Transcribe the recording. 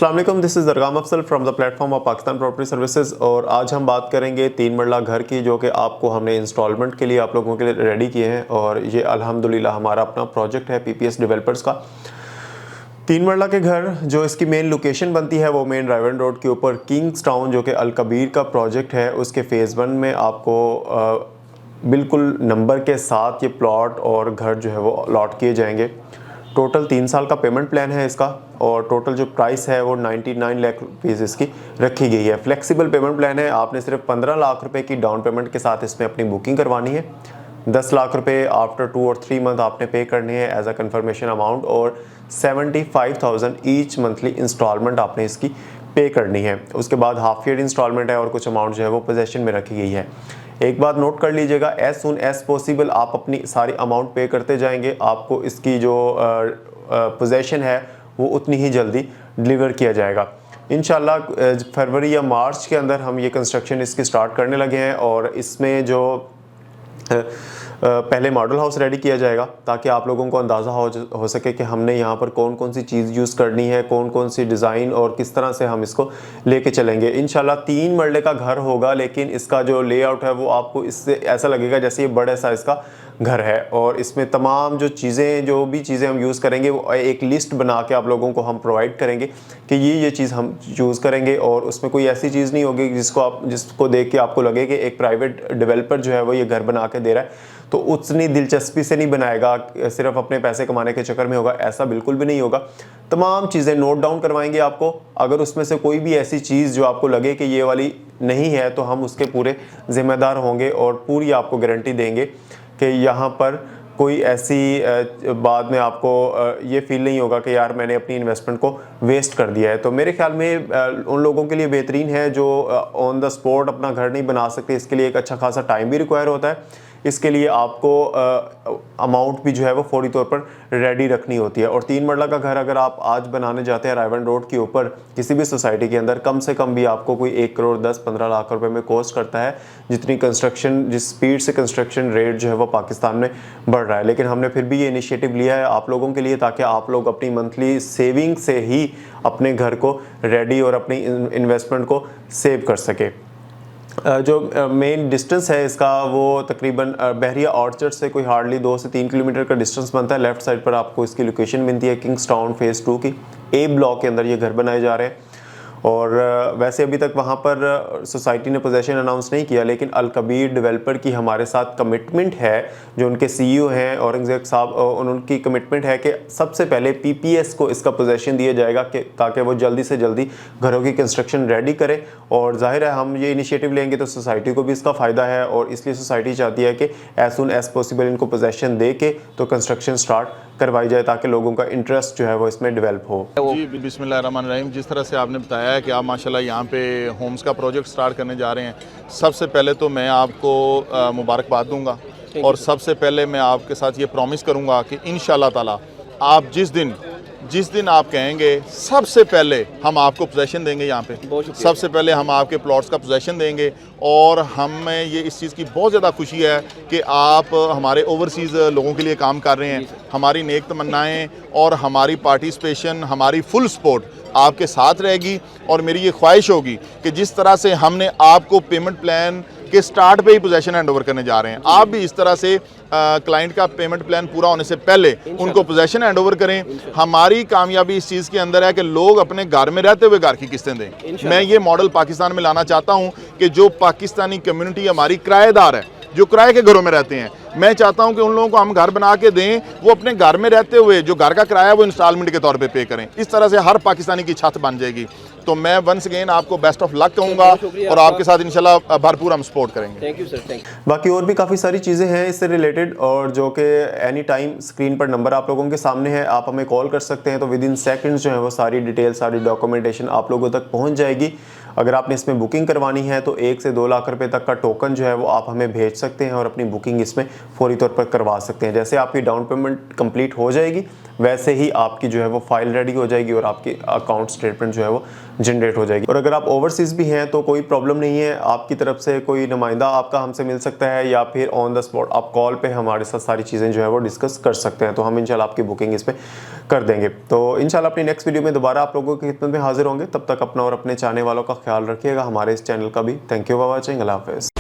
अस्सलाम वालेकुम, this is Dargam Afzal from the platform of Pakistan property services. और आज हम बात करेंगे 3 मरला घर की, जो कि आपको हमने इंस्टॉलमेंट के लिए आप लोगों के लिए रेडी किए हैं। और ये अल्हम्दुलिल्लाह हमारा अपना प्रोजेक्ट है पीपीएस डेवलपर्स का। 3 मरला के घर, जो इसकी मेन लोकेशन बनती है वो मेन रायवन रोड के ऊपर किंग्स टाउन, जो कि अल कबीर का प्रोजेक्ट है, उसके फ़ेज़ 1 में आपको बिल्कुल नंबर के साथ ये प्लॉट और घर जो है वो अलॉट किए जाएंगे। टोटल 3 साल का पेमेंट प्लान है इसका, और टोटल जो प्राइस है वो 99 लाख रुपीज़ इसकी रखी गई है। फ्लेक्सिबल पेमेंट प्लान है। आपने सिर्फ 15 लाख रुपए की डाउन पेमेंट के साथ इसमें अपनी बुकिंग करवानी है। 10 लाख रुपए आफ्टर 2 और 3 मंथ आपने पे करने हैं एज अ कन्फर्मेशन अमाउंट, और 75,000 ईच मंथली इंस्टॉलमेंट आपने इसकी पे करनी है। उसके बाद हाफ ईयर इंस्टॉलमेंट है और कुछ अमाउंट जो है वो पोजेशन में रखी गई है। एक बात नोट कर लीजिएगा, एज सुन एज पॉसिबल आप अपनी सारी अमाउंट पे करते जाएंगे, आपको इसकी जो पोजेशन है वो उतनी ही जल्दी डिलीवर किया जाएगा। इंशाल्लाह फरवरी या मार्च के अंदर हम ये कंस्ट्रक्शन इसकी स्टार्ट करने लगे हैं। और इसमें जो पहले मॉडल हाउस रेडी किया जाएगा, ताकि आप लोगों को अंदाज़ा हो सके कि हमने यहाँ पर कौन कौन सी चीज़ यूज़ करनी है, कौन कौन सी डिज़ाइन और किस तरह से हम इसको लेके चलेंगे। इंशाल्लाह 3 मरले का घर होगा, लेकिन इसका जो लेआउट है वो आपको इससे ऐसा लगेगा जैसे ये बड़े साइज़ का घर है। और इसमें तमाम जो भी चीज़ें हम यूज़ करेंगे वो एक लिस्ट बना के आप लोगों को हम प्रोवाइड करेंगे कि ये चीज़ हम यूज़ करेंगे। और उसमें कोई ऐसी चीज़ नहीं होगी जिसको देख के आपको लगे कि एक प्राइवेट डेवलपर जो है वो ये घर बना के दे रहा है, तो उतनी दिलचस्पी से नहीं बनाएगा, सिर्फ अपने पैसे कमाने के चक्कर में होगा। ऐसा बिल्कुल भी नहीं होगा। तमाम चीज़ें नोट डाउन करवाएंगे आपको। अगर उसमें से कोई भी ऐसी चीज़ जो आपको लगे कि ये वाली नहीं है, तो हम उसके पूरे ज़िम्मेदार होंगे और पूरी आपको गारंटी देंगे कि यहाँ पर कोई ऐसी बाद में आपको ये फील नहीं होगा कि यार मैंने अपनी इन्वेस्टमेंट को वेस्ट कर दिया है। तो मेरे ख्याल में उन लोगों के लिए बेहतरीन है जो ऑन द स्पॉट अपना घर नहीं बना सकते। इसके लिए एक अच्छा खासा टाइम भी रिक्वायर होता है। इसके लिए आपको अमाउंट भी जो है वो फौरी तौर पर रेडी रखनी होती है। और 3 मरला का घर अगर आप आज बनाने जाते हैं रायवन रोड के ऊपर किसी भी सोसाइटी के अंदर, कम से कम भी आपको कोई 1 करोड़ 10-15 लाख रुपए में कॉस्ट करता है, जिस स्पीड से कंस्ट्रक्शन रेट जो है वो पाकिस्तान में बढ़ रहा है। लेकिन हमने फिर भी ये इनिशिएटिव लिया है आप लोगों के लिए, ताकि आप लोग अपनी मंथली सेविंग से ही अपने घर को रेडी और अपनी इन्वेस्टमेंट को सेव कर सके। जो मेन डिस्टेंस है इसका वो तकरीबन बहरिया ऑर्चर्ड से कोई हार्डली 2 से 3 किलोमीटर का डिस्टेंस बनता है। लेफ्ट साइड पर आपको इसकी लोकेशन मिलती है किंग्स टाउन फेज़ 2 की ए ब्लॉक के अंदर ये घर बनाए जा रहे हैं। और वैसे अभी तक वहाँ पर सोसाइटी ने पोजेशन अनाउंस नहीं किया, लेकिन अल कबीर डेवलपर की हमारे साथ कमिटमेंट है, जो उनके सीईओ हैं औरंगजेब साहब, उनकी कमिटमेंट है कि सबसे पहले पीपीएस को इसका पोजेशन दिया जाएगा कि ताकि वो जल्दी से जल्दी घरों की कंस्ट्रक्शन रेडी करें। और जाहिर है हम ये इनिशिएटिव लेंगे तो सोसाइटी को भी इसका फ़ायदा है, और इसलिए सोसाइटी चाहती है कि एज सुन एज पॉसिबल इनको पोजेशन दे के तो कंस्ट्रक्शन स्टार्ट करवाई जाए, ताकि लोगों का इंटरेस्ट जो है वो इसमें डेवलप हो। जी बिस्मिल्लाहिर्रहमानिर्रहीम। जिस तरह से आपने बताया है कि आप माशाल्लाह यहाँ पे होम्स का प्रोजेक्ट स्टार्ट करने जा रहे हैं, सबसे पहले तो मैं आपको मुबारकबाद दूंगा। और सबसे पहले मैं आपके साथ ये प्रॉमिस करूँगा कि इंशाल्लाह ताला आप जिस दिन आप कहेंगे सबसे पहले हम आपको पोजेशन देंगे। यहाँ पे सबसे पहले हम आपके प्लॉट्स का पोजेशन देंगे। और हमें ये इस चीज़ की बहुत ज़्यादा खुशी है कि आप हमारे ओवरसीज़ लोगों के लिए काम कर रहे हैं। हमारी नेक तमन्नाएँ और हमारी पार्टिसिपेशन, हमारी फुल सपोर्ट आपके साथ रहेगी। और मेरी ये ख्वाहिश होगी कि जिस तरह से हमने आपको पेमेंट प्लान के स्टार्ट पे ही पोजेशन हैंड ओवर करने जा रहे हैं, आप भी इस तरह से क्लाइंट का पेमेंट प्लान पूरा होने से पहले उनको पोजेशन हैंड ओवर करें। हमारी कामयाबी इस चीज़ के अंदर है कि लोग अपने घर में रहते हुए घर की किस्तें दें। मैं ये मॉडल पाकिस्तान में लाना चाहता हूँ कि जो पाकिस्तानी कम्युनिटी हमारी किराएदार है, जो किराए के घरों में रहते हैं, मैं चाहता हूं कि उन लोगों को हम घर बना के दें, वो अपने घर में रहते हुए जो घर का किराया वो इंस्टॉलमेंट के तौर पे करें। इस तरह से हर पाकिस्तानी की छत बन जाएगी। तो मैं वंस अगेन आपको बेस्ट ऑफ लक कहूँगा और आपके साथ इंशाल्लाह भरपूर हम सपोर्ट करेंगे। Thank you sir, thank you. बाकी और भी काफ़ी सारी चीज़ें हैं इससे रिलेटेड, और जो कि एनी टाइम स्क्रीन पर नंबर आप लोगों के सामने है, आप हमें कॉल कर सकते हैं। तो विद इन सेकंड्स जो है वो सारी डिटेल, सारी डॉक्यूमेंटेशन आप लोगों तक पहुँच जाएगी। अगर आपने इसमें बुकिंग करवानी है तो 1 से 2 लाख रुपए तक का टोकन जो है वो आप हमें भेज सकते हैं और अपनी बुकिंग इसमें फौरी तौर पर करवा सकते हैं। जैसे आपकी डाउन पेमेंट कंप्लीट हो जाएगी, वैसे ही आपकी जो है वो फाइल रेडी हो जाएगी और आपकी अकाउंट स्टेटमेंट जो है वो जनरेट हो जाएगी। और अगर आप ओवरसीज़ भी हैं तो कोई प्रॉब्लम नहीं है, आपकी तरफ से कोई नुमाइंदा आपका हमसे मिल सकता है या फिर ऑन द स्पॉट आप कॉल पे हमारे साथ सारी चीज़ें जो है वो डिस्कस कर सकते हैं। तो हम इंशाल्लाह आपकी बुकिंग इस पर कर देंगे। तो इंशाल्लाह अपनी नेक्स्ट वीडियो में दोबारा आप लोगों की खिदमत में हाजिर होंगे। तब तक अपना और अपने चाहने वालों का ख्याल रखिएगा, हमारे इस चैनल का भी। Thank you for watching. अल्लाह हाफ़िज़।